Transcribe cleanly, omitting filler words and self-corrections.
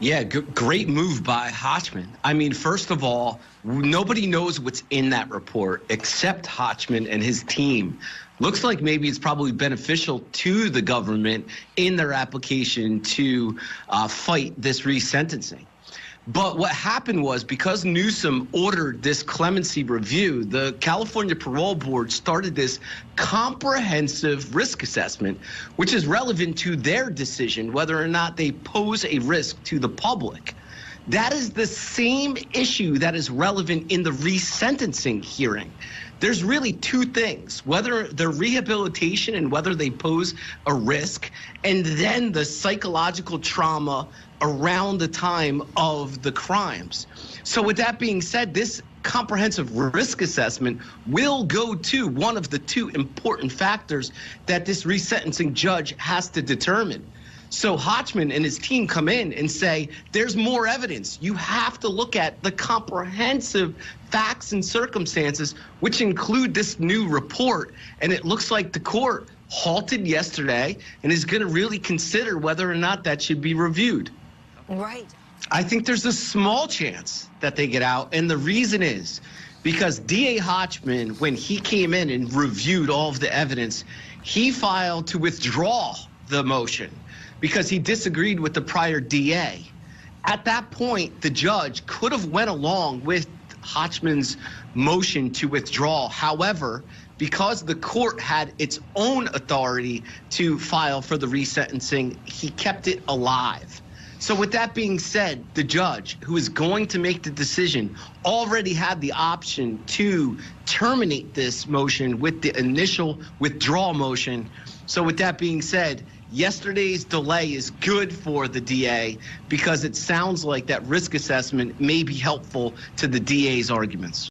Yeah, great move by Hochman. I mean, first of all, nobody knows what's in that report except Hochman and his team. Looks like maybe it's probably beneficial to the government in their application to fight this resentencing. But what happened was, because Newsom ordered this clemency review, the California Parole Board started this comprehensive risk assessment, which is relevant to their decision whether or not they pose a risk to the public. That is the same issue that is relevant in the resentencing hearing. There's really two things: whether their rehabilitation and whether they pose a risk, and then the psychological trauma around the time of the crimes. So with that being said, this comprehensive risk assessment will go to one of the two important factors that this resentencing judge has to determine. So Hochman and his team come in and say, there's more evidence. You have to look at the comprehensive facts and circumstances, which include this new report. And it looks like the court halted yesterday and is going to really consider whether or not that should be reviewed. Right. I think there's a small chance that they get out. And the reason is because DA Hochman, when he came in and reviewed all of the evidence, he filed to withdraw the motion because he disagreed with the prior DA. At that point, the judge could have went along with Hochman's motion to withdraw. However, because the court had its own authority to file for the resentencing, he kept it alive. So with that being said, the judge who is going to make the decision already had the option to terminate this motion with the initial withdrawal motion. So with that being said, yesterday's delay is good for the DA because it sounds like that risk assessment may be helpful to the DA's arguments.